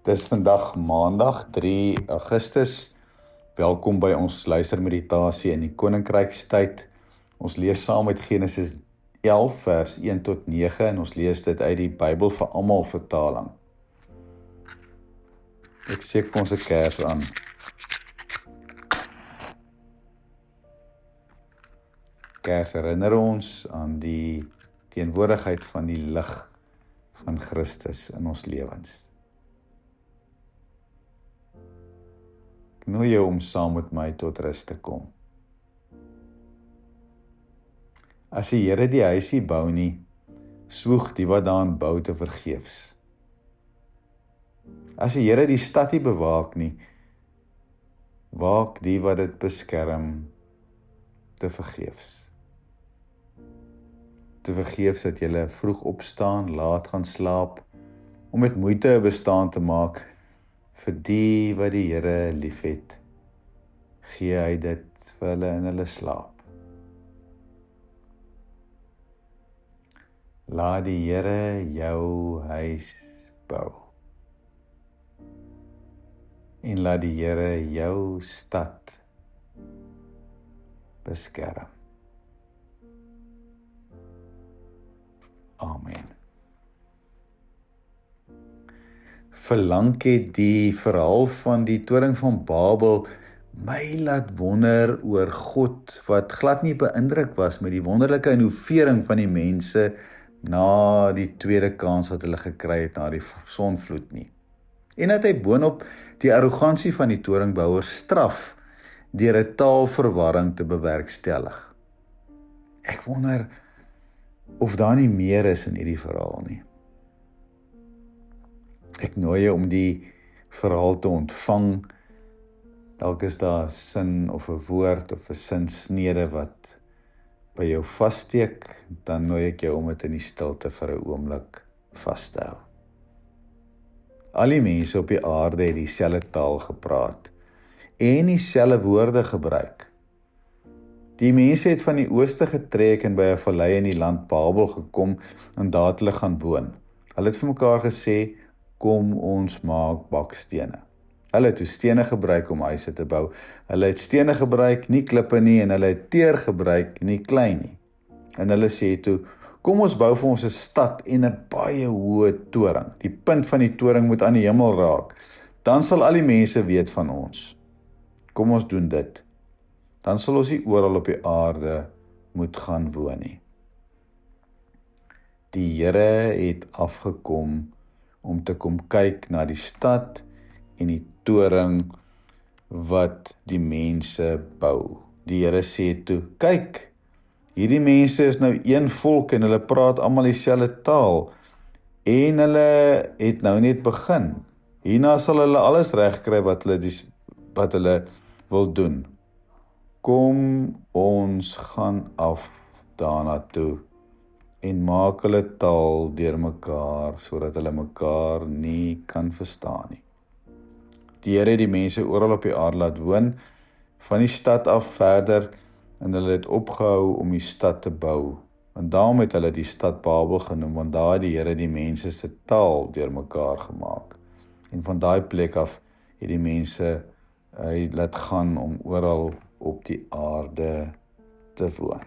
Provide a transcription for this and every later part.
Dis vandag Maandag 3 Augustus. Welkom by ons luistermeditasie in die Koninkrykstyd. Ons lees saam met Genesis 11 vers 1 tot 9 en ons lees dit uit die Bybel vir almal vertaling. Ek steek vir ons 'n kers aan. Kers herinner ons aan die teenwoordigheid van die lig van Christus in ons lewens. Ek nooi jou om saam met my tot rus te kom. As die Here die huis nie bou nie, swoeg die wat daarin bou te vergeefs. As die Here die stad nie bewaak nie, waak die wat dit beskerm te vergeefs. Te vergeefs dat jy vroeg opstaan, laat gaan slaap, om met moeite 'n bestaan te maak vir die wat die Here liefhet, gee hy dit vir hulle in hulle slaap. Laat die Here jou huis bou. En laat die Here jou stad beskerm. Amen. Verlang het die verhaal van die toring van Babel my laat wonder oor God wat glad nie beïndruk was met die wonderlike innovering van die mense na die tweede kans wat hulle gekry het na die sonvloed nie. En dat hy boonop die arrogansie van die toringbouers straf deur 'n taalverwarring te bewerkstellig. Ek wonder of daar nie meer is in hierdie verhaal nie. Ek nooi jou om die verhaal te ontvang. Dalk is daar 'n sin of 'n woord of 'n sinsnede wat by jou vassteek, dan nooi ek jou om dit in die stilte vir 'n oomblik vas te hou. Al die mense op die aarde het dieselfde taal gepraat en dieselfde woorde gebruik. Die mense het van die ooste getrek en by 'n vallei in die land Babel gekom en daar het hulle gaan woon. Hulle het vir mekaar gesê, kom ons maak bakstene. Hulle het toe stene gebruik om huise te bou. Hulle het stene gebruik, nie klippe nie, en hulle het teer gebruik, nie klei nie. En hulle sê toe, kom ons bou vir ons 'n stad en 'n baie hoë toring. Die punt van die toring moet aan die hemel raak. Dan sal al die mense weet van ons. Kom ons doen dit. Dan sal ons nie oral op die aarde moet gaan woon nie. Die Here het afgekom om te kom kyk na die stad en die toring wat die mense bou. Die Here sê toe, kyk, hierdie mense is nou een volk en hulle praat almal dieselfde taal en hulle het nou net begin. Hierna sal hulle alles regkry wat hulle wil doen. Kom ons gaan af daarna toe en maak hulle taal deurmekaar sodat hulle mekaar nie kan verstaan nie. Die Here het die mense oral op die aarde laat woon, van die stad af verder, en hulle het opgehou om die stad te bou. En daarom het hulle die stad Babel genoem, want daar het die Here die mense se taal deurmekaar gemaak. En van daai plek af het die mense hy laat gaan om oral op die aarde te woon.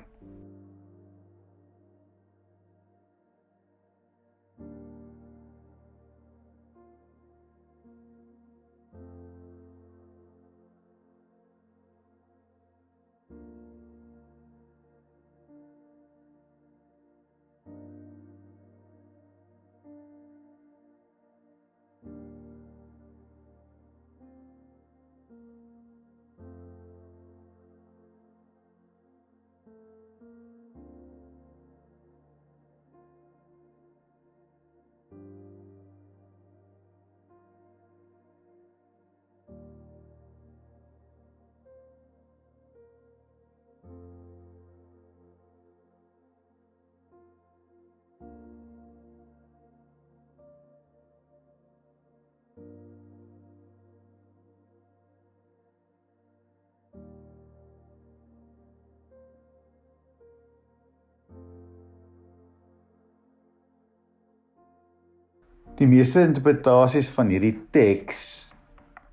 Die meeste interpretasies van hierdie teks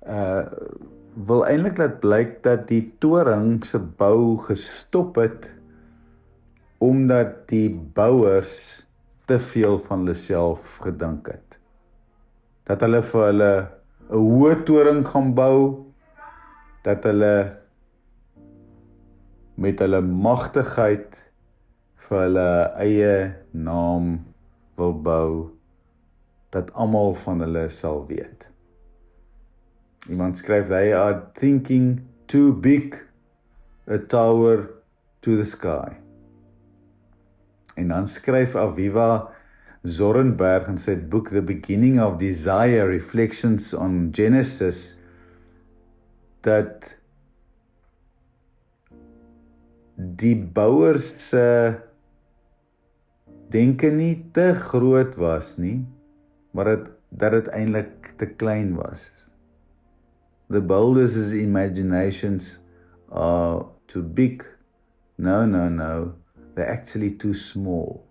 wil eintlik laat blyk dat die toring se bou gestop het omdat die bouers te veel van hulle self gedink het. Dat hulle vir hulle 'n hoë toring gaan bou, dat hulle met hulle magtigheid vir hulle eie naam wil bou, dat almal van hulle sal weet. Iemand skryf, they are thinking too big a tower to the sky. En dan skryf Aviva Zornberg in sy boek The Beginning of Desire, Reflections on Genesis, dat die bouers se denke nie te groot was nie, maar dat dit eintlik te klein was. The builders' imaginations are too big. No, they're actually too small.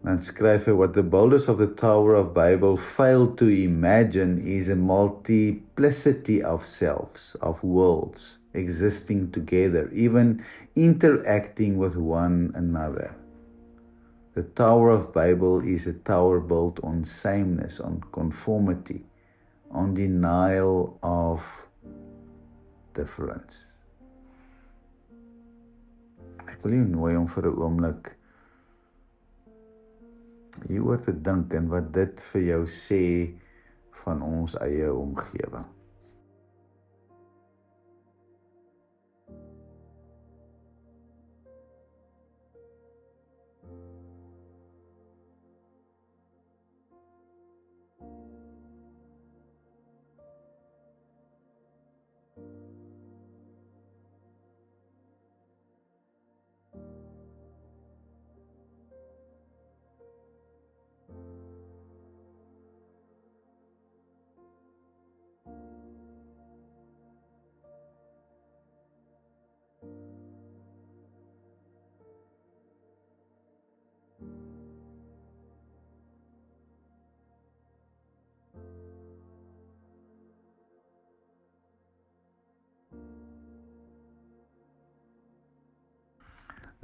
Dan skryf hy, what the builders of the Tower of Babel failed to imagine is a multiplicity of selves, of worlds, existing together, even interacting with one another. The Tower of Babel is a tower built on sameness, on conformity, on denial of difference. Ek wil jou nooi om vir 'n oomblik hieroor te dink en wat dit vir jou sê van ons eie omgewing.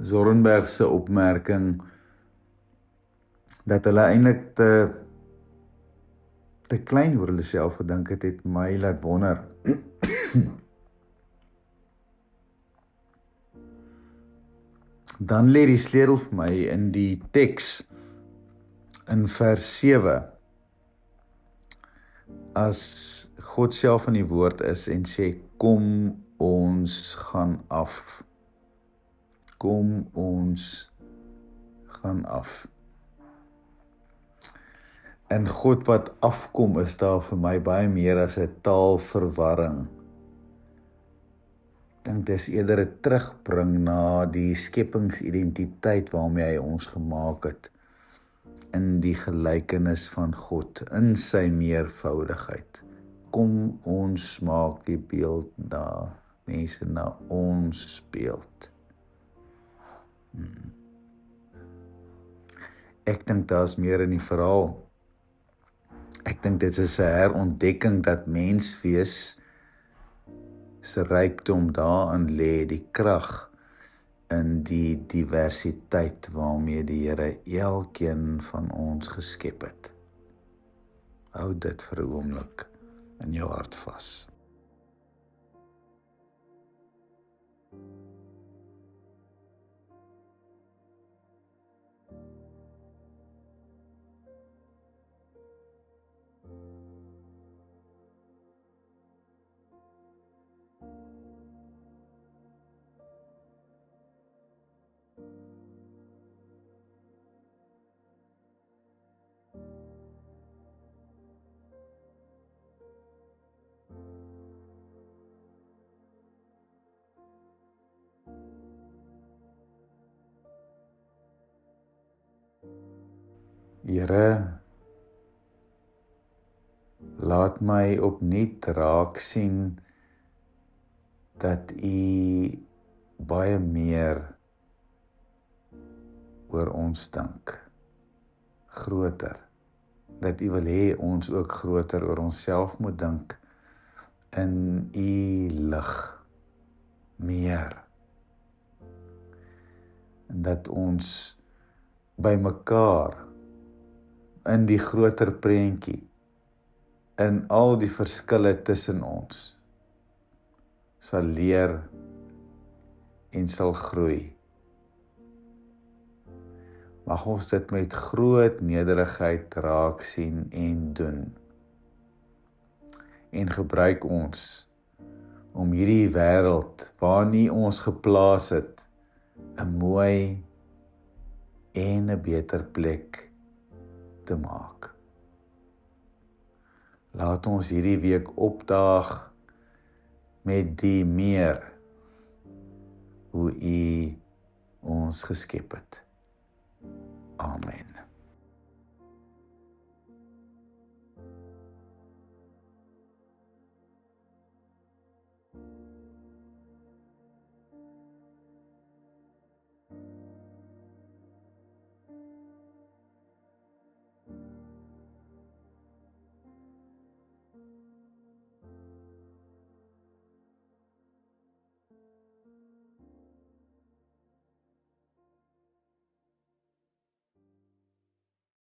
Zornberg se opmerking dat hulle eintlik te klein oor hulle self gedink het my laat wonder. Dan lê die sleutel vir my in die teks in vers 7. As God self in die woord is en sê, kom ons gaan af. Kom ons gaan af. En God wat afkom is daar vir my baie meer as 'n taalverwarring. Ek dink dis eerder 'n terugbring na die skepingsidentiteit waarmee hy ons gemaak het, in die gelykenis van God, in sy meervoudigheid. Kom ons maak die beeld na mense na ons beeld. Ek dink daar's meer in die verhaal. Ek dink dit is 'n herontdekking dat menswees se rykdom daarin lê, die krag in die diversiteit waarmee die Here elkeen van ons geskep het. Hou dit vir 'n oomblik in jou hart vas. Here, laat my opnuut raak sien dat U baie meer oor ons dink. groter. Dat U wil hê ons ook groter oor onsself moet dink in U lig meer. En dat ons by mekaar in die groter prentjie, in al die verskille tussen ons, sal leer en sal groei. Mag ons dit met groot nederigheid raak sien en doen. En gebruik ons om hierdie wêreld waarin U ons geplaas het, 'n mooi en 'n beter plek te maak. Laat ons hierdie week opdaag met die meer hoe U ons geskep het. Amen.